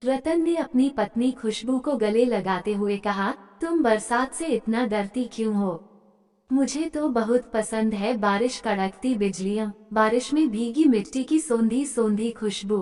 रतन ने अपनी पत्नी खुशबू को गले लगाते हुए कहा, तुम बरसात से इतना डरती क्यों हो? मुझे तो बहुत पसंद है बारिश, कड़कती बिजलियां, बारिश में भीगी मिट्टी की सोंधी सोंधी खुशबू।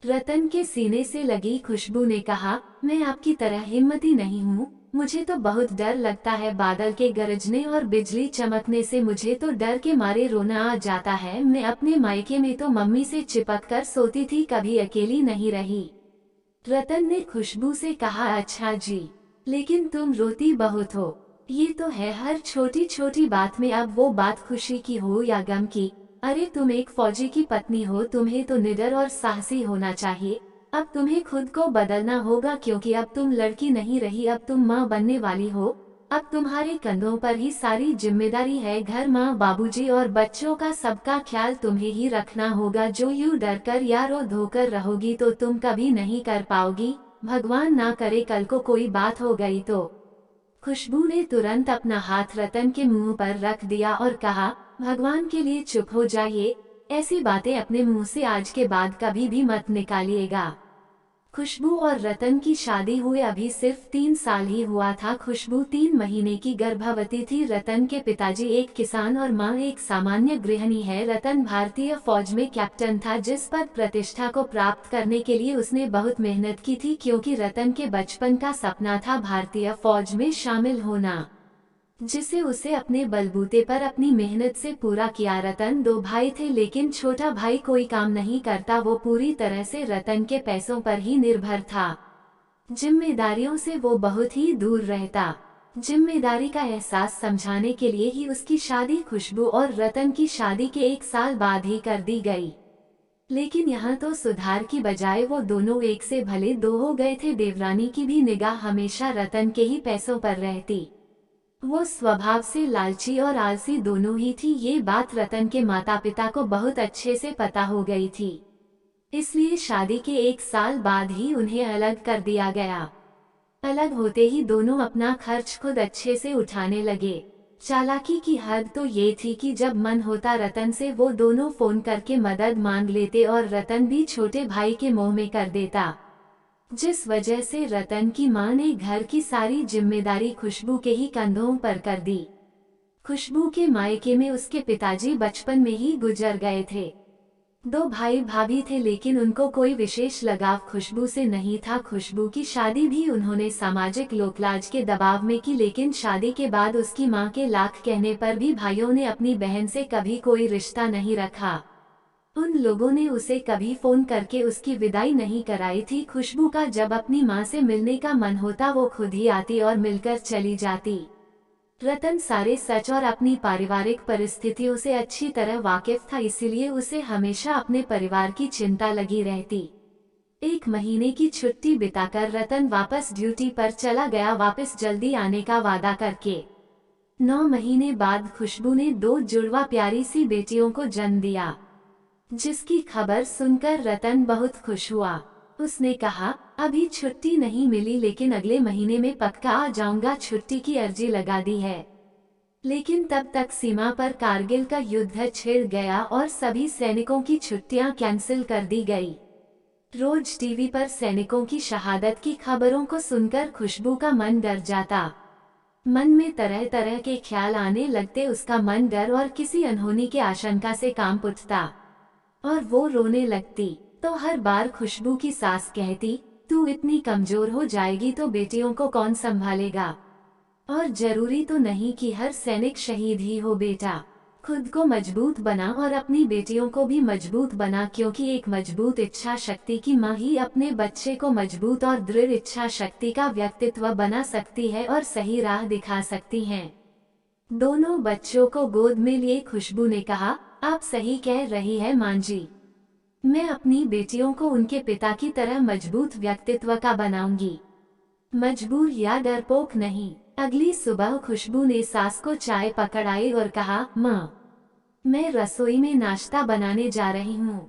रतन के सीने से लगी खुशबू ने कहा, मैं आपकी तरह हिम्मती नहीं हूँ। मुझे तो बहुत डर लगता है, बादल के गरजने और बिजली चमकने से मुझे तो डर के मारे रोना आ जाता है। मैं अपने मायके में तो मम्मी से चिपक कर सोती थी, कभी अकेली नहीं रही। रतन ने खुशबू से कहा, अच्छा जी, लेकिन तुम रोती बहुत हो। ये तो है, हर छोटी छोटी बात में, अब वो बात खुशी की हो या गम की। अरे तुम एक फौजी की पत्नी हो, तुम्हें तो निडर और साहसी होना चाहिए। अब तुम्हें खुद को बदलना होगा, क्योंकि अब तुम लड़की नहीं रही, अब तुम माँ बनने वाली हो। अब तुम्हारे कंधों पर ही सारी जिम्मेदारी है, घर, माँ, बाबूजी और बच्चों का सबका ख्याल तुम्हें ही रखना होगा। जो यूं डर कर या रो धोकर रहोगी तो तुम कभी नहीं कर पाओगी। भगवान ना करे कल को कोई बात हो गई तो। खुशबू ने तुरंत अपना हाथ रतन के मुंह पर रख दिया और कहा, भगवान के लिए चुप हो जाइए। ऐसी बातें अपने मुंह से आज के बाद कभी भी मत निकालिएगा। खुशबू और रतन की शादी हुए अभी सिर्फ 3 साल ही हुआ था। खुशबू 3 महीने की गर्भवती थी। रतन के पिताजी एक किसान और मां एक सामान्य गृहिणी है। रतन भारतीय फौज में कैप्टन था, जिस पद प्रतिष्ठा को प्राप्त करने के लिए उसने बहुत मेहनत की थी, क्योंकि रतन के बचपन का सपना था भारतीय फौज में शामिल होना, जिसे उसे अपने बलबूते पर अपनी मेहनत से पूरा किया। रतन 2 भाई थे, लेकिन छोटा भाई कोई काम नहीं करता, वो पूरी तरह से रतन के पैसों पर ही निर्भर था। जिम्मेदारियों से वो बहुत ही दूर रहता। जिम्मेदारी का एहसास समझाने के लिए ही उसकी शादी खुशबू और रतन की शादी के 1 साल बाद ही कर दी गई। लेकिन यहाँ तो सुधार की बजाय वो दोनों एक से भले दो हो गए थे। देवरानी की भी निगाह हमेशा रतन के ही पैसों पर रहती। वो स्वभाव से लालची और आलसी दोनों ही थी। ये बात रतन के माता पिता को बहुत अच्छे से पता हो गई थी, इसलिए शादी के 1 साल बाद ही उन्हें अलग कर दिया गया। अलग होते ही दोनों अपना खर्च खुद अच्छे से उठाने लगे। चालाकी की हद तो ये थी कि जब मन होता रतन से, वो दोनों फोन करके मदद मांग लेते और रतन भी छोटे भाई के मुंह में कर देता, जिस वजह से रतन की मां ने घर की सारी जिम्मेदारी खुशबू के ही कंधों पर कर दी। खुशबू के मायके में उसके पिताजी बचपन में ही गुजर गए थे। 2 भाई भाभी थे, लेकिन उनको कोई विशेष लगाव खुशबू से नहीं था। खुशबू की शादी भी उन्होंने सामाजिक लोकलाज के दबाव में की, लेकिन शादी के बाद उसकी मां के लाख कहने पर भी भाइयों ने अपनी बहन से कभी कोई रिश्ता नहीं रखा। उन लोगों ने उसे कभी फोन करके उसकी विदाई नहीं कराई थी। खुशबू का जब अपनी मां से मिलने का मन होता, वो खुद ही आती और मिलकर चली जाती। रतन सारे सच और अपनी पारिवारिक परिस्थितियों से अच्छी तरह वाकिफ था, इसीलिए उसे हमेशा अपने परिवार की चिंता लगी रहती। 1 महीने की छुट्टी बिताकर रतन वापस ड्यूटी पर चला गया, वापस जल्दी आने का वादा करके। 9 महीने बाद खुशबू ने 2 जुड़वा प्यारी सी बेटियों को जन्म दिया, जिसकी खबर सुनकर रतन बहुत खुश हुआ। उसने कहा, अभी छुट्टी नहीं मिली, लेकिन अगले महीने में पक्का आ जाऊंगा। छुट्टी की अर्जी लगा दी है। लेकिन तब तक सीमा पर कारगिल का युद्ध छिड़ गया और सभी सैनिकों की छुट्टियां कैंसिल कर दी गई। रोज टीवी पर सैनिकों की शहादत की खबरों को सुनकर खुशबू का मन डर जाता। मन में तरह तरह के ख्याल आने लगते। उसका मन डर और किसी अनहोनी की आशंका से कांप उठता और वो रोने लगती। तो हर बार खुशबू की सास कहती, तू इतनी कमजोर हो जाएगी तो बेटियों को कौन संभालेगा? और जरूरी तो नहीं कि हर सैनिक शहीद ही हो बेटा। खुद को मजबूत बना और अपनी बेटियों को भी मजबूत बना, क्योंकि एक मजबूत इच्छा शक्ति की मां ही अपने बच्चे को मजबूत और दृढ़ इच्छा शक्ति का व्यक्तित्व बना सकती है और सही राह दिखा सकती है। दोनों बच्चों को गोद में लिए खुशबू ने कहा, आप सही कह रही है मां जी। मैं अपनी बेटियों को उनके पिता की तरह मजबूत व्यक्तित्व का बनाऊंगी, मजबूर या डरपोक नहीं। अगली सुबह खुशबू ने सास को चाय पकड़ाई और कहा, माँ, मैं रसोई में नाश्ता बनाने जा रही हूँ।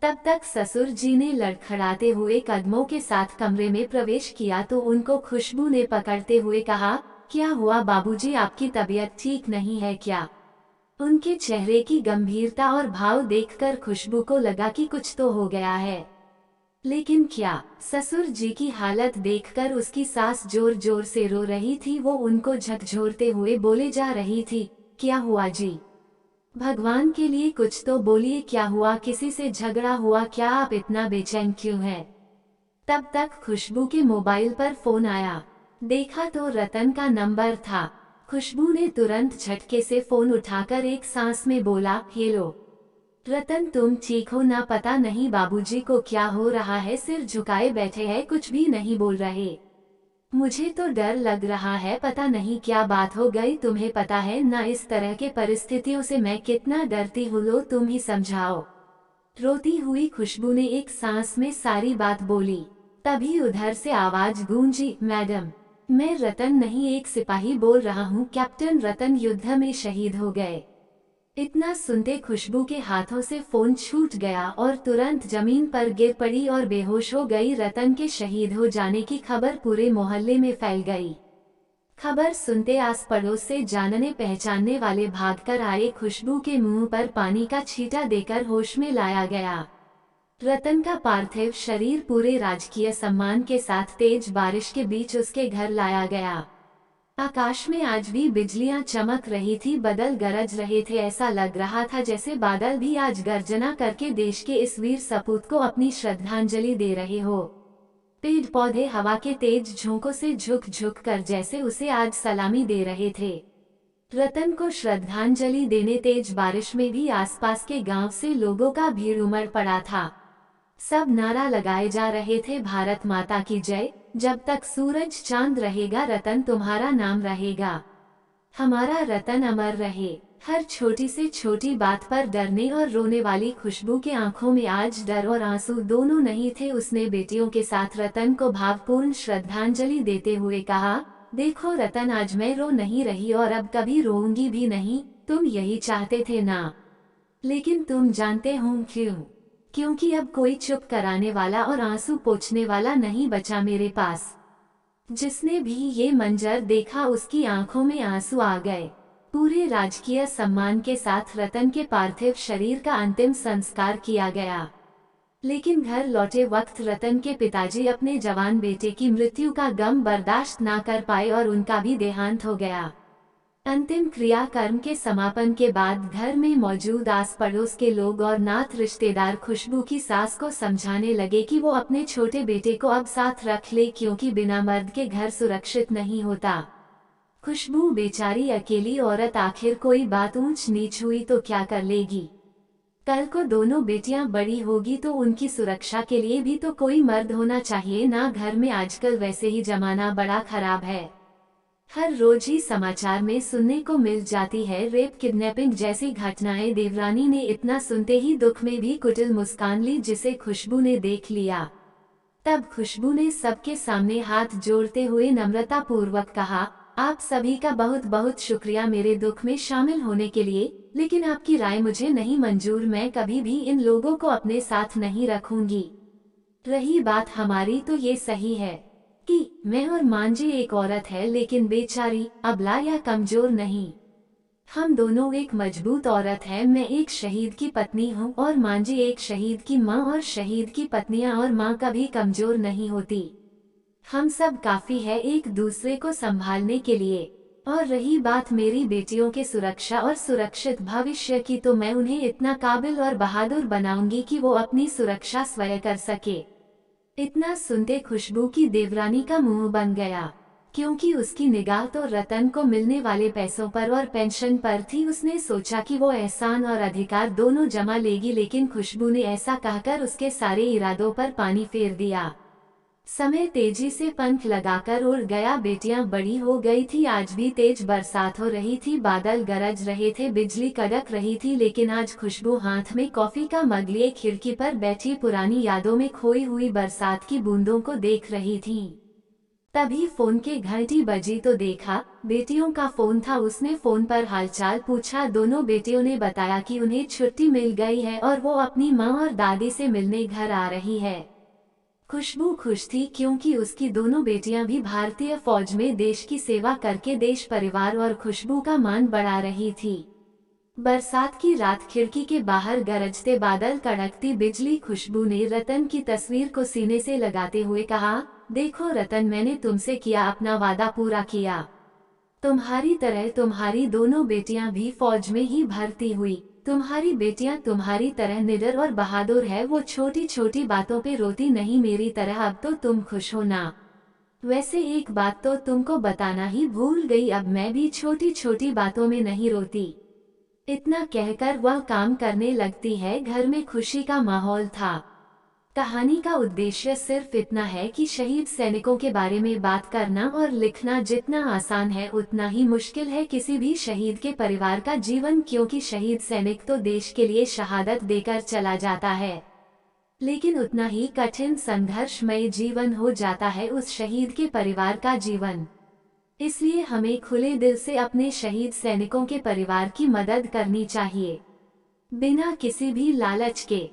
तब तक ससुर जी ने लड़खड़ाते हुए कदमों के साथ कमरे में प्रवेश किया तो उनको खुशबू ने पकड़ते हुए कहा, क्या हुआ बाबूजी, आपकी तबीयत ठीक नहीं है क्या? उनके चेहरे की गंभीरता और भाव देखकर खुशबू को लगा कि कुछ तो हो गया है। लेकिन क्या, ससुर जी की हालत देखकर उसकी सास जोर जोर से रो रही थी। वो उनको झकझोरते हुए बोले जा रही थी, क्या हुआ जी? भगवान के लिए कुछ तो बोलिए, क्या हुआ? किसी से झगड़ा हुआ क्या? आप इतना बेचैन क्यों हैं? तब तक खुशबू के मोबाइल पर फोन आया। देखा तो रतन का नंबर था। खुशबू ने तुरंत झटके से फोन उठाकर एक सांस में बोला, हेलो रतन, तुम ठीक हो ना? पता नहीं बाबूजी को क्या हो रहा है, सिर झुकाए बैठे हैं, कुछ भी नहीं बोल रहे। मुझे तो डर लग रहा है, पता नहीं क्या बात हो गई। तुम्हें पता है ना इस तरह के परिस्थितियों से मैं कितना डरती हूँ, लो तुम ही समझाओ। रोती हुई खुशबू ने एक सांस में सारी बात बोली। तभी उधर से आवाज गूंजी, मैडम मैं रतन नहीं, एक सिपाही बोल रहा हूँ। कैप्टन रतन युद्ध में शहीद हो गए। इतना सुनते खुशबू के हाथों से फोन छूट गया और तुरंत जमीन पर गिर पड़ी और बेहोश हो गई। रतन के शहीद हो जाने की खबर पूरे मोहल्ले में फैल गई। खबर सुनते आस पड़ोस से जानने पहचानने वाले भागकर आए। खुशबू के मुंह पर पानी का छींटा देकर होश में लाया गया। रतन का पार्थिव शरीर पूरे राजकीय सम्मान के साथ तेज बारिश के बीच उसके घर लाया गया। आकाश में आज भी बिजलियां चमक रही थी, बादल गरज रहे थे। ऐसा लग रहा था जैसे बादल भी आज गर्जना करके देश के इस वीर सपूत को अपनी श्रद्धांजलि दे रहे हो। पेड़ पौधे हवा के तेज झोंकों से झुक झुक कर जैसे उसे आज सलामी दे रहे थे। रतन को श्रद्धांजलि देने तेज बारिश में भी आसपास के गांव से लोगों का भीड़ उमड़ पड़ा था। सब नारा लगाए जा रहे थे, भारत माता की जय, जब तक सूरज चांद रहेगा रतन तुम्हारा नाम रहेगा, हमारा रतन अमर रहे। हर छोटी से छोटी बात पर डरने और रोने वाली खुशबू के आंखों में आज डर और आंसू दोनों नहीं थे। उसने बेटियों के साथ रतन को भावपूर्ण श्रद्धांजलि देते हुए कहा, देखो रतन, आज मैं रो नहीं रही और अब कभी रोऊंगी भी नहीं। तुम यही चाहते थे ना? लेकिन तुम जानते हो क्यों? क्योंकि अब कोई चुप कराने वाला और आंसू पोंछने वाला नहीं बचा मेरे पास। जिसने भी ये मंजर देखा उसकी आंखों में आंसू आ गए। पूरे राजकीय सम्मान के साथ रतन के पार्थिव शरीर का अंतिम संस्कार किया गया। लेकिन घर लौटे वक्त रतन के पिताजी अपने जवान बेटे की मृत्यु का गम बर्दाश्त ना कर पाए और उनका भी देहांत हो गया। अंतिम क्रियाकर्म के समापन के बाद घर में मौजूद आस पड़ोस के लोग और नात रिश्तेदार खुशबू की सास को समझाने लगे कि वो अपने छोटे बेटे को अब साथ रख ले, क्योंकि बिना मर्द के घर सुरक्षित नहीं होता। खुशबू बेचारी अकेली औरत, आखिर कोई बात ऊंच नीच हुई तो क्या कर लेगी? कल को दोनों बेटियां बड़ी होगी तो उनकी सुरक्षा के लिए भी तो कोई मर्द होना चाहिए ना। घर में आजकल वैसे ही जमाना बड़ा खराब है। हर रोज ही समाचार में सुनने को मिल जाती है रेप, किडनैपिंग जैसी घटनाएं। देवरानी ने इतना सुनते ही दुख में भी कुटिल मुस्कान ली, जिसे खुशबू ने देख लिया। तब खुशबू ने सबके सामने हाथ जोड़ते हुए नम्रता पूर्वक कहा, आप सभी का बहुत बहुत शुक्रिया मेरे दुख में शामिल होने के लिए, लेकिन आपकी राय मुझे नहीं मंजूर। मैं कभी भी इन लोगों को अपने साथ नहीं रखूंगी। रही बात हमारी, तो ये सही है कि मैं और मांझी एक औरत है, लेकिन बेचारी अबला या कमजोर नहीं। हम दोनों एक मजबूत औरत है। मैं एक शहीद की पत्नी हूँ और मांझी एक शहीद की माँ, और शहीद की पत्नियाँ और माँ कभी कमजोर नहीं होती। हम सब काफी है एक दूसरे को संभालने के लिए। और रही बात मेरी बेटियों के सुरक्षा और सुरक्षित भविष्य की, तो मैं उन्हें इतना काबिल और बहादुर बनाऊंगी कि वो अपनी सुरक्षा स्वयं कर सके। इतना सुनते खुशबू की देवरानी का मुंह बन गया, क्योंकि उसकी निगाह तो रतन को मिलने वाले पैसों पर और पेंशन पर थी। उसने सोचा कि वो एहसान और अधिकार दोनों जमा लेगी, लेकिन खुशबू ने ऐसा कहकर उसके सारे इरादों पर पानी फेर दिया। समय तेजी से पंख लगाकर उड़ गया। बेटियां बड़ी हो गई थी। आज भी तेज बरसात हो रही थी, बादल गरज रहे थे, बिजली कड़क रही थी, लेकिन आज खुशबू हाथ में कॉफी का मग लिए खिड़की पर बैठी पुरानी यादों में खोई हुई बरसात की बूंदों को देख रही थी। तभी फोन के घंटी बजी तो देखा बेटियों का फोन था। उसने फोन पर हालचाल पूछा। दोनों बेटियों ने बताया कि उन्हें छुट्टी मिल गई है और वो अपनी माँ और दादी से मिलने घर आ रही है। खुशबू खुश थी, क्योंकि उसकी दोनों बेटियां भी भारतीय फौज में देश की सेवा करके देश, परिवार और खुशबू का मान बढ़ा रही थी। बरसात की रात, खिड़की के बाहर गरजते बादल, कड़कती बिजली। खुशबू ने रतन की तस्वीर को सीने से लगाते हुए कहा, देखो रतन, मैंने तुमसे किया अपना वादा पूरा किया। तुम्हारी तरह तुम्हारी दोनों बेटियां भी फौज में ही भर्ती हुई। तुम्हारी बेटियां तुम्हारी तरह निडर और बहादुर है। वो छोटी छोटी बातों पे रोती नहीं मेरी तरह। अब तो तुम खुश हो ना? वैसे एक बात तो तुमको बताना ही भूल गई, अब मैं भी छोटी छोटी बातों में नहीं रोती। इतना कहकर वह काम करने लगती है। घर में खुशी का माहौल था। कहानी का उद्देश्य सिर्फ इतना है कि शहीद सैनिकों के बारे में बात करना और लिखना जितना आसान है उतना ही मुश्किल है किसी भी शहीद के परिवार का जीवन, क्योंकि शहीद सैनिक तो देश के लिए शहादत देकर चला जाता है, लेकिन उतना ही कठिन संघर्षमय जीवन हो जाता है उस शहीद के परिवार का जीवन। इसलिए हमें खुले दिल से अपने शहीद सैनिकों के परिवार की मदद करनी चाहिए, बिना किसी भी लालच के।